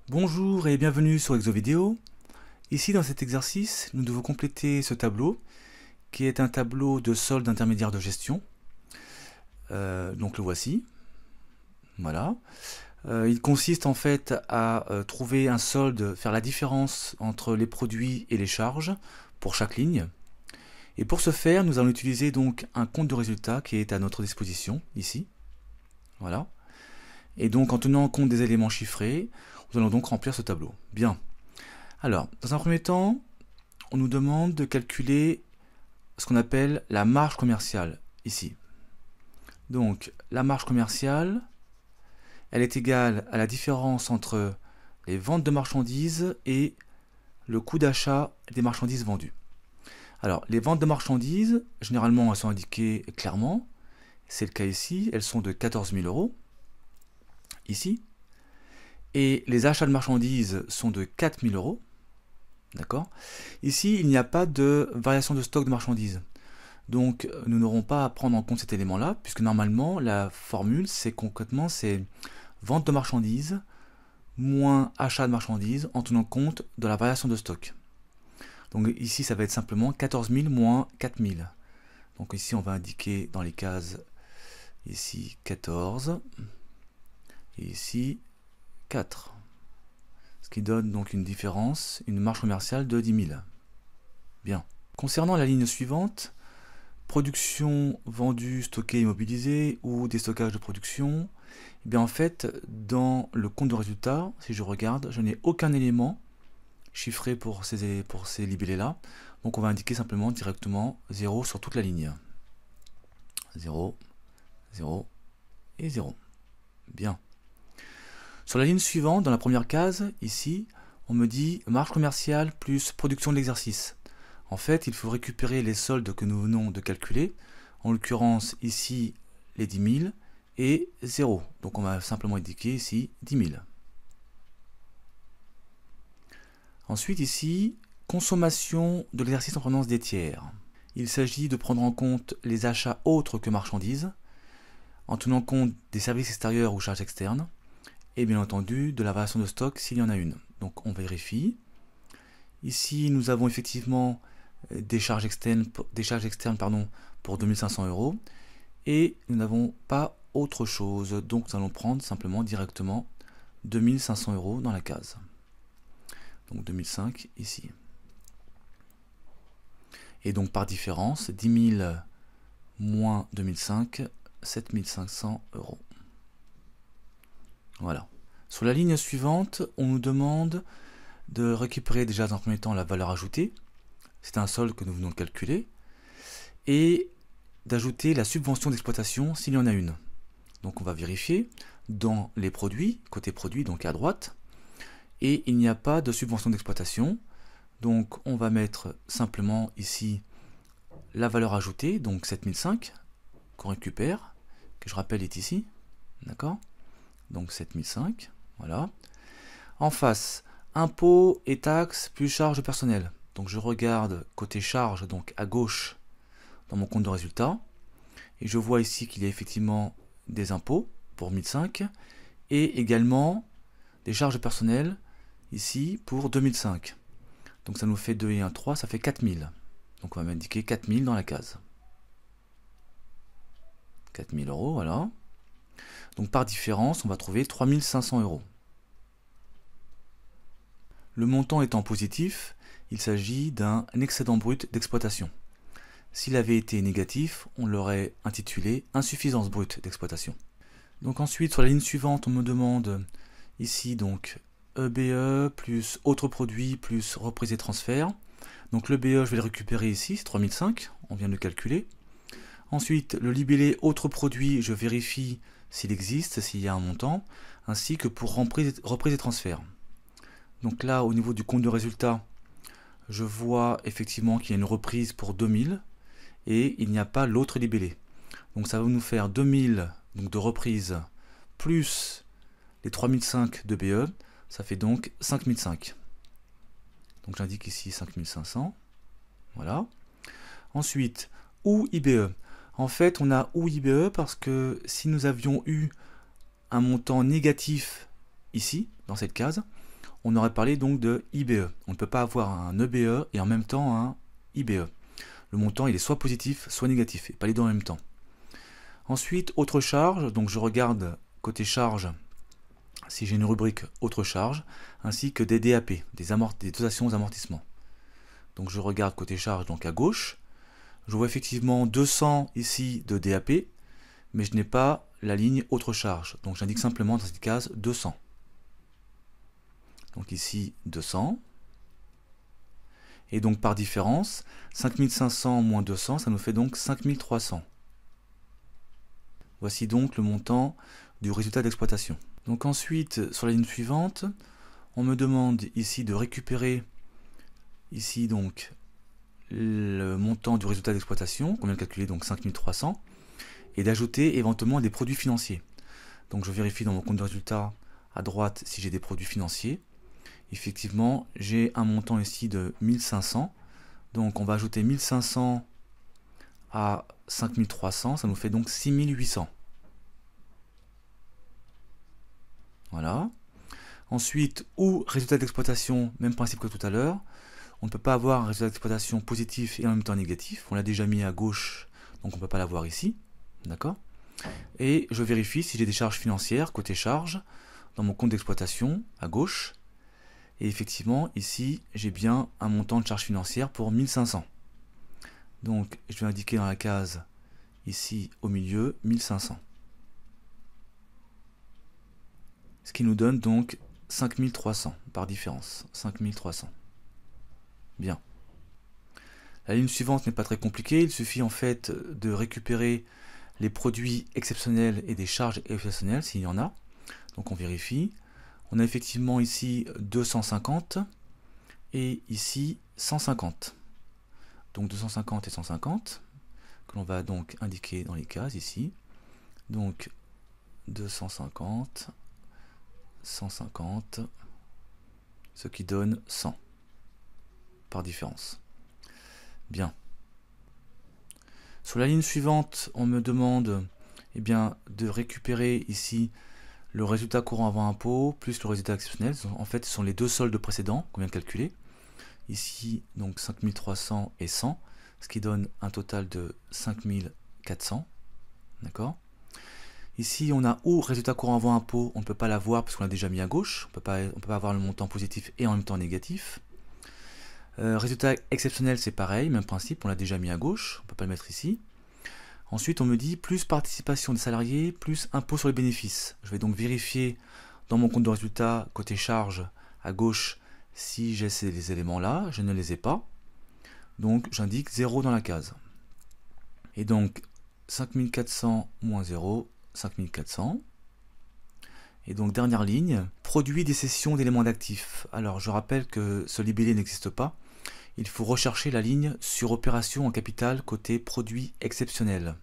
Bonjour et bienvenue sur ExoVideo. Ici dans cet exercice, nous devons compléter ce tableau qui est un tableau de solde intermédiaire de gestion. Donc le voici. Voilà. Il consiste en fait à trouver un solde, faire la différence entre les produits et les charges pour chaque ligne. Et pour ce faire, nous allons utiliser donc un compte de résultat qui est à notre disposition ici. Voilà. Et donc en tenant compte des éléments chiffrés, nous allons donc remplir ce tableau. Bien. Alors, dans un premier temps, on nous demande de calculer ce qu'on appelle la marge commerciale, ici. Donc, la marge commerciale, elle est égale à la différence entre les ventes de marchandises et le coût d'achat des marchandises vendues. Alors, les ventes de marchandises, généralement, elles sont indiquées clairement. C'est le cas ici, elles sont de 14 000 euros, ici. Et les achats de marchandises sont de 4 000 euros. D'accord. Ici, il n'y a pas de variation de stock de marchandises. Donc, nous n'aurons pas à prendre en compte cet élément-là, puisque normalement, la formule, c'est concrètement, c'est vente de marchandises moins achat de marchandises en tenant compte de la variation de stock. Donc ici, ça va être simplement 14 000 moins 4 000. Donc ici, on va indiquer dans les cases, ici 14, et ici 4. Ce qui donne donc une différence, une marge commerciale de 10 000. Bien. Concernant la ligne suivante, production, vendue, stockée, immobilisée ou déstockage de production, eh bien en fait, dans le compte de résultat, si je regarde, je n'ai aucun élément chiffré pour ces libellés-là. Donc on va indiquer simplement directement 0 sur toute la ligne. 0, 0 et 0. Bien. Sur la ligne suivante, dans la première case, ici, on me dit marge commerciale plus production de l'exercice. En fait, il faut récupérer les soldes que nous venons de calculer, en l'occurrence ici les 10 000 et 0. Donc on va simplement indiquer ici 10 000. Ensuite ici, consommation de l'exercice en provenance des tiers. Il s'agit de prendre en compte les achats autres que marchandises, en tenant compte des services extérieurs ou charges externes, et bien entendu de la variation de stock s'il y en a une. Donc on vérifie. Ici nous avons effectivement des charges externes pour 2500 euros et nous n'avons pas autre chose, donc nous allons prendre simplement directement 2500 euros dans la case. Donc 2005 ici. Et donc par différence, 10 000 moins 2005, 7500 euros. Voilà. Sur la ligne suivante, on nous demande de récupérer déjà dans un premier temps la valeur ajoutée. C'est un solde que nous venons de calculer. Et d'ajouter la subvention d'exploitation s'il y en a une. Donc on va vérifier dans les produits, côté produit, donc à droite. Et il n'y a pas de subvention d'exploitation. Donc on va mettre simplement ici la valeur ajoutée, donc 7005, qu'on récupère, que je rappelle est ici. D'accord? Donc 7005, voilà. En face, impôts et taxes plus charges de personnel. Donc je regarde côté charges, donc à gauche dans mon compte de résultat, et je vois ici qu'il y a effectivement des impôts pour 1005 et également des charges de personnel ici pour 2005. Donc ça nous fait 2 et 1, 3, ça fait 4000. Donc on va m'indiquer 4000 dans la case. 4000 euros, voilà. Donc par différence, on va trouver 3500 euros. Le montant étant positif, il s'agit d'un excédent brut d'exploitation. S'il avait été négatif, on l'aurait intitulé insuffisance brute d'exploitation. Donc ensuite, sur la ligne suivante, on me demande ici donc EBE plus autres produits plus reprise et transfert. Donc le BE, je vais le récupérer ici, c'est 3005, on vient de le calculer. Ensuite, le libellé autres produits, je vérifie s'il existe, s'il y a un montant, ainsi que pour reprise et transfert. Donc là, au niveau du compte de résultat, je vois effectivement qu'il y a une reprise pour 2000 et il n'y a pas l'autre libellé. Donc ça va nous faire 2000 donc de reprise plus les 3005 de BE, ça fait donc 5005. Donc j'indique ici 5500. Voilà. Ensuite, ou IBE. En fait, on a ou IBE parce que si nous avions eu un montant négatif ici, dans cette case, on aurait parlé donc de IBE. On ne peut pas avoir un EBE et en même temps un IBE. Le montant il est soit positif, soit négatif, et pas les deux en même temps. Ensuite, autre charge, donc je regarde côté charge, si j'ai une rubrique autre charge, ainsi que des DAP, des dotations aux amortissements. Donc je regarde côté charge, donc à gauche, je vois effectivement 200 ici de DAP, mais je n'ai pas la ligne autre charge, donc j'indique simplement dans cette case 200. Donc ici 200, et donc par différence, 5500 moins 200, ça nous fait donc 5300. Voici donc le montant du résultat d'exploitation. Donc ensuite, sur la ligne suivante, on me demande ici de récupérer ici donc le montant du résultat d'exploitation, qu'on vient de calculer, donc 5300, et d'ajouter éventuellement des produits financiers. Donc je vérifie dans mon compte de résultat à droite si j'ai des produits financiers. Effectivement, j'ai un montant ici de 1500, donc on va ajouter 1500 à 5300, ça nous fait donc 6800. Voilà. Ensuite, ou résultat d'exploitation, même principe que tout à l'heure. On ne peut pas avoir un résultat d'exploitation positif et en même temps négatif. On l'a déjà mis à gauche, donc on ne peut pas l'avoir ici. D'accord? Et je vérifie si j'ai des charges financières, côté charges, dans mon compte d'exploitation, à gauche. Et effectivement, ici, j'ai bien un montant de charges financières pour 1500. Donc, je vais indiquer dans la case, ici, au milieu, 1500. Ce qui nous donne donc 5300 par différence. 5300. Bien. La ligne suivante n'est pas très compliquée. Il suffit en fait de récupérer les produits exceptionnels et des charges exceptionnelles, s'il y en a. Donc on vérifie. On a effectivement ici 250 et ici 150. Donc 250 et 150, que l'on va donc indiquer dans les cases ici. Donc 250, 150, ce qui donne 100 par différence. Bien. Sur la ligne suivante, on me demande de récupérer ici le résultat courant avant impôt plus le résultat exceptionnel. En fait, ce sont les deux soldes précédents qu'on vient de calculer. Ici, donc 5300 et 100, ce qui donne un total de 5400. D'accord? Ici, on a ou résultat courant avant impôt, on ne peut pas l'avoir parce qu'on l'a déjà mis à gauche. On ne peut pas avoir le montant positif et en même temps négatif. Résultat exceptionnel, c'est pareil, même principe, on l'a déjà mis à gauche, on ne peut pas le mettre ici. Ensuite, on me dit plus participation des salariés, plus impôt sur les bénéfices. Je vais donc vérifier dans mon compte de résultat, côté charge, à gauche, si j'ai ces éléments-là. Je ne les ai pas. Donc, j'indique 0 dans la case. Et donc, 5400 moins 0, 5400. Et donc, dernière ligne, produit des cessions d'éléments d'actifs. Alors, je rappelle que ce libellé n'existe pas. Il faut rechercher la ligne sur opération en capital côté produit exceptionnel.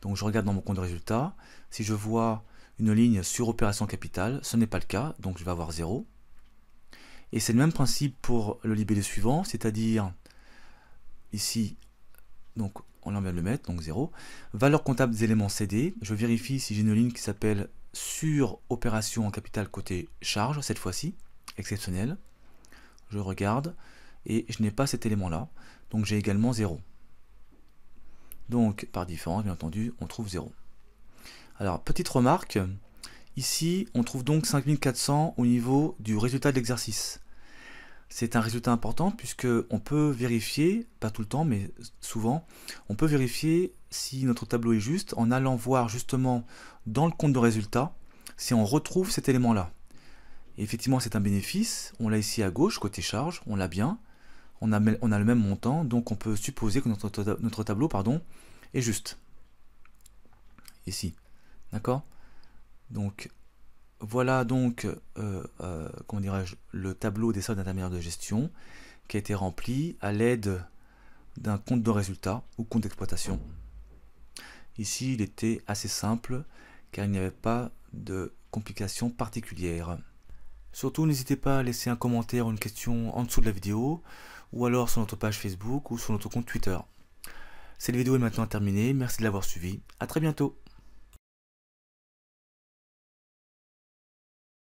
Donc je regarde dans mon compte de résultat, si je vois une ligne sur opération capital, ce n'est pas le cas, donc je vais avoir 0. Et c'est le même principe pour le libellé suivant, c'est-à-dire ici, donc on vient de le mettre, donc 0. Valeur comptable des éléments cédés, je vérifie si j'ai une ligne qui s'appelle sur opération en capital côté charge, cette fois-ci, exceptionnel. Je regarde. Et je n'ai pas cet élément-là, donc j'ai également 0. Donc, par différence, bien entendu, on trouve 0. Alors, petite remarque, ici, on trouve donc 5400 au niveau du résultat de l'exercice. C'est un résultat important puisque on peut vérifier, pas tout le temps, mais souvent, on peut vérifier si notre tableau est juste en allant voir justement dans le compte de résultat si on retrouve cet élément-là. Et effectivement, c'est un bénéfice, on l'a ici à gauche, côté charge, on l'a bien. On a le même montant, donc on peut supposer que notre tableau est juste. Ici. D'accord? Donc, voilà donc, comment dirais-je, le tableau des soldes intermédiaires de gestion qui a été rempli à l'aide d'un compte de résultat ou compte d'exploitation. Ici, il était assez simple car il n'y avait pas de complications particulières. Surtout, n'hésitez pas à laisser un commentaire ou une question en dessous de la vidéo, ou alors sur notre page Facebook ou sur notre compte Twitter. Cette vidéo est maintenant terminée, merci de l'avoir suivi, à très bientôt.